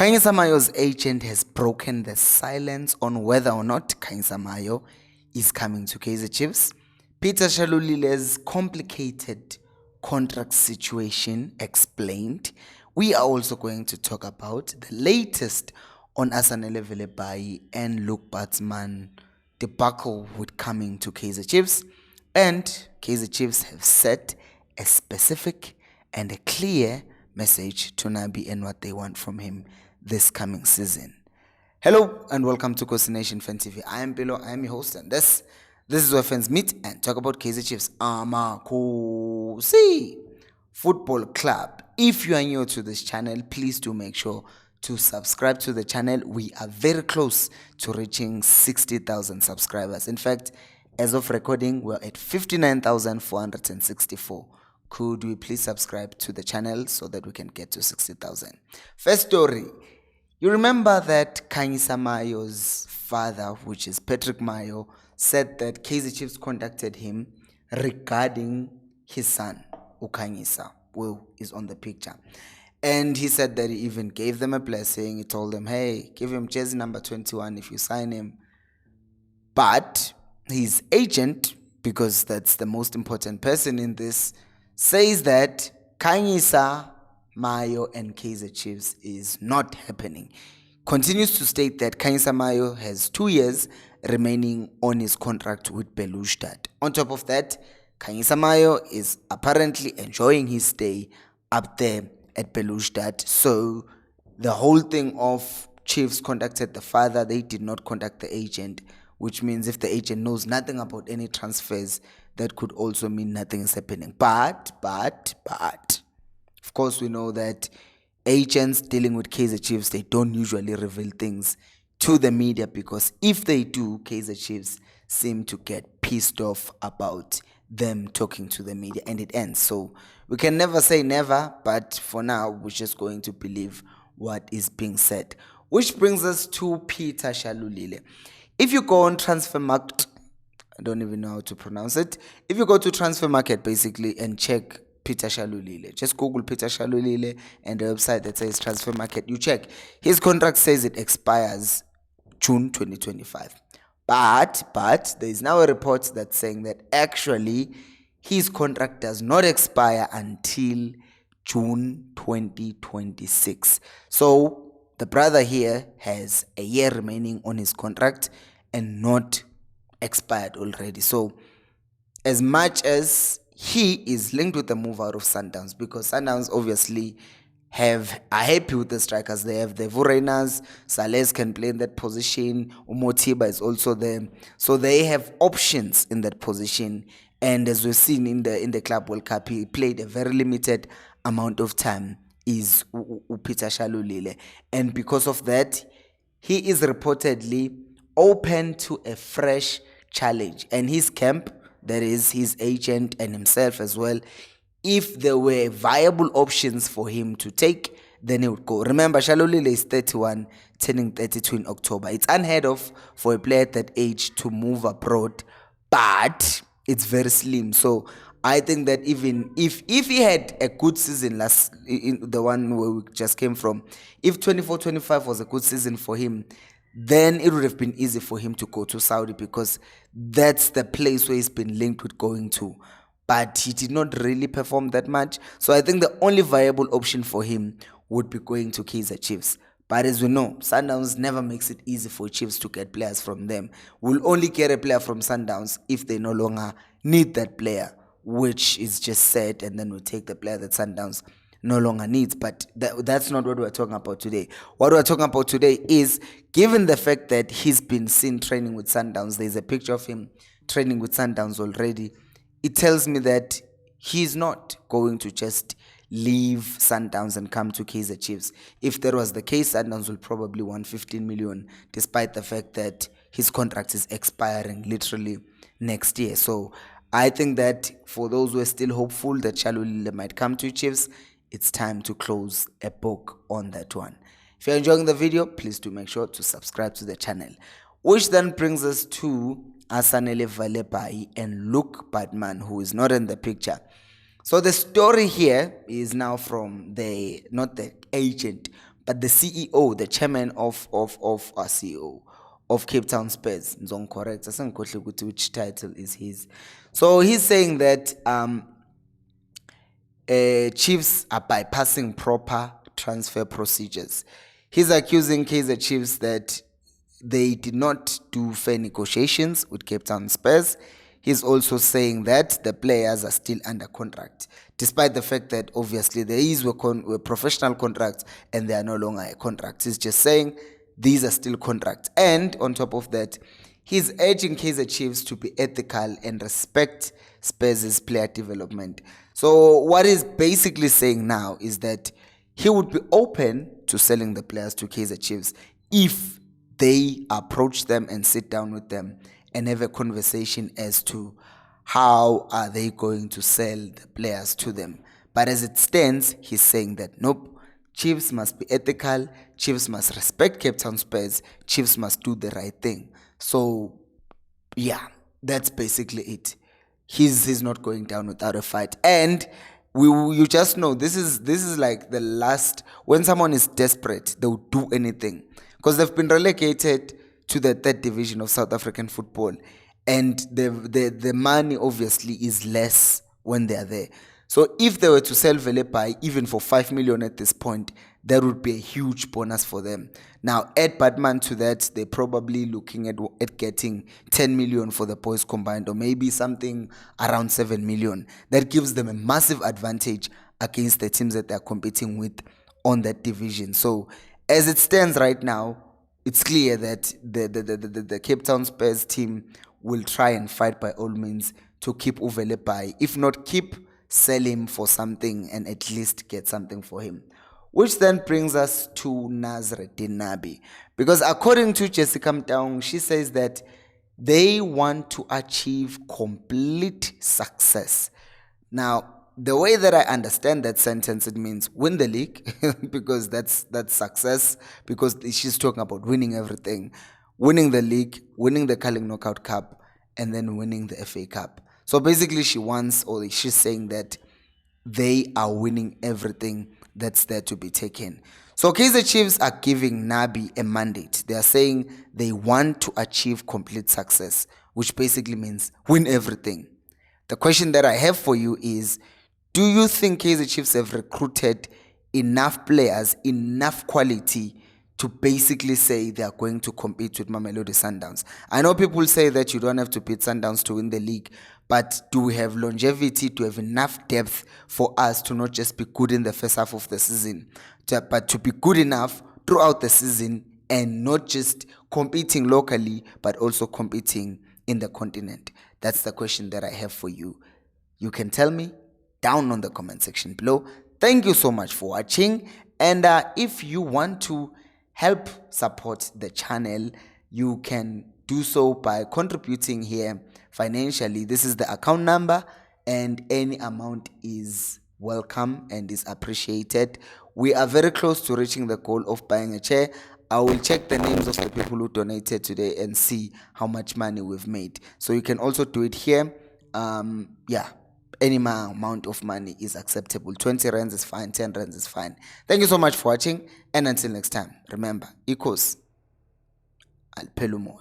Khanyisa Mayo's agent has broken the silence on whether or not Khanyisa Mayo is coming to Kaizer Chiefs. Peter Shalulile's complicated contract situation explained. We are also going to talk about the latest on Asanele Velebai and Luke Batsman debacle with coming to Kaizer Chiefs. And Kaizer Chiefs have set a specific and a clear message to Nabi and what they want from him this coming season. Hello and welcome to Khosi Nation Fan TV. I am Bilo, I am your host, and this is where fans meet and talk about Kaizer Chiefs. Khosi Football Club. If you are new to this channel, please do make sure to subscribe to the channel. We are very close to reaching 60,000 subscribers. In fact, as of recording, we're at 59,464. Could we please subscribe to the channel so that we can get to 60,000? First story. You remember that Khanyisa Mayo's father, which is Patrick Mayo, said that Kaizer Chiefs contacted him regarding his son, Khanyisa, who is on the picture. And he said that he even gave them a blessing. He told them, hey, give him jersey number 21 if you sign him. But his agent, because that's the most important person in this, says that Khanyisa Mayo and Kaizer Chiefs is not happening. Continues to state that Khanyisa Mayo has 2 years remaining on his contract with Belouizdad. On top of that, Khanyisa Mayo is apparently enjoying his stay up there at Belouizdad. So the whole thing of Chiefs contacted the father, they did not contact the agent, which means if the agent knows nothing about any transfers, that could also mean nothing is happening. But, of course, we know that agents dealing with Kaizer Chiefs, they don't usually reveal things to the media, because if they do, Kaizer Chiefs seem to get pissed off about them talking to the media, and it ends. So we can never say never, but for now, we're just going to believe what is being said. Which brings us to Peter Shalulile. If you go on Transfermarkt, I don't even know how to pronounce it. If you go to Transfer Market basically and check Peter Shalulile, just Google Peter Shalulile and the website that says Transfer Market, you check. His contract says it expires June 2025. But there is now a report that's saying that actually his contract does not expire until June 2026. So the brother here has a year remaining on his contract and not expired already. So as much as he is linked with the move out of Sundowns, because Sundowns obviously are happy with the strikers. They have the Vurenas, Sales can play in that position, Umotiba is also there. So they have options in that position. And as we've seen in the Club World Cup, he played a very limited amount of time, is Peter Shalulile. And because of that, he is reportedly open to a fresh challenge. And his camp, that is his agent and himself as well, if there were viable options for him to take, then he would go. Remember, Shalulile is 31, turning 32 in October. It's unheard of for a player at that age to move abroad, but it's very slim. So I think that even if he had a good season last, in the one where we just came from, if 24-25 was a good season for him, then it would have been easy for him to go to Saudi, because that's the place where he's been linked with going to. But he did not really perform that much. So I think the only viable option for him would be going to Kaizer Chiefs. But as we know, Sundowns never makes it easy for Chiefs to get players from them. We'll only get a player from Sundowns if they no longer need that player, which is just said, and then we'll take the player that Sundowns no longer needs. But that's not what we're talking about today. What we're talking about today is, given the fact that he's been seen training with Sundowns, there's a picture of him training with Sundowns already, it tells me that he's not going to just leave Sundowns and come to Kaizer Chiefs. If that was the case, Sundowns will probably want 15 million, despite the fact that his contract is expiring literally next year. So I think that for those who are still hopeful that Shalulile might come to Chiefs, it's time to close a book on that one. If you're enjoying the video, please do make sure to subscribe to the channel. Which then brings us to Asanele Velebai and Luke Batsman, who is not in the picture. So the story here is now from not the agent, but the CEO, the chairman of our CEO of Cape Town Spurs, Nzong correct, which title is his. So he's saying that Chiefs are bypassing proper transfer procedures. He's accusing Kaizer Chiefs that they did not do fair negotiations with Cape Town Spurs. He's also saying that the players are still under contract, despite the fact that obviously were professional contracts and they are no longer a contract. He's just saying these are still contracts. And on top of that, he's urging Kaizer Chiefs to be ethical and respect Spurs' player development. So what he's basically saying now is that he would be open to selling the players to Kaizer Chiefs if they approach them and sit down with them and have a conversation as to how are they going to sell the players to them. But as it stands, he's saying that nope, Chiefs must be ethical, Chiefs must respect Cape Town Spurs, Chiefs must do the right thing. So yeah, that's basically it. He's not going down without a fight. And you just know this is like the last. When someone is desperate, they'll do anything, because they've been relegated to the third division of South African football, and the money obviously is less when they are there. So if they were to sell Velepai even for 5 million at this point, that would be a huge bonus for them. Now add Batman to that, they're probably looking at getting 10 million for the boys combined, or maybe something around 7 million. That gives them a massive advantage against the teams that they're competing with on that division. So as it stands right now, it's clear that the Cape Town Spurs team will try and fight by all means to keep Uvelepai. If not keep, sell him for something and at least get something for him. Which then brings us to Nabi. Because according to Jessica Mtaung, she says that they want to achieve complete success. Now, the way that I understand that sentence, it means win the league, because that's success, because she's talking about winning everything. Winning the league, winning the Carling Knockout Cup, and then winning the FA Cup. So basically she's saying that they are winning everything that's there to be taken. So Kaizer Chiefs are giving Nabi a mandate. They are saying they want to achieve complete success, which basically means win everything. The question that I have for you is, do you think Kaizer Chiefs have recruited enough players, enough quality to basically say they are going to compete with Mamelodi Sundowns? I know people say that you don't have to beat Sundowns to win the league, but do we have longevity, to have enough depth for us to not just be good in the first half of the season, but to be good enough throughout the season, and not just competing locally, but also competing in the continent? That's the question that I have for you. You can tell me down on the comment section below. Thank you so much for watching. And if you want to help support the channel, you can do so by contributing here financially. This is the account number, and any amount is welcome and is appreciated. We are very close to reaching the goal of buying a chair. I will check the names of the people who donated today and see how much money we've made. So you can also do it here. Yeah, any amount of money is acceptable. 20 rands is fine, 10 rands is fine. Thank you so much for watching, and until next time, remember, Khosi, I'll pay you more.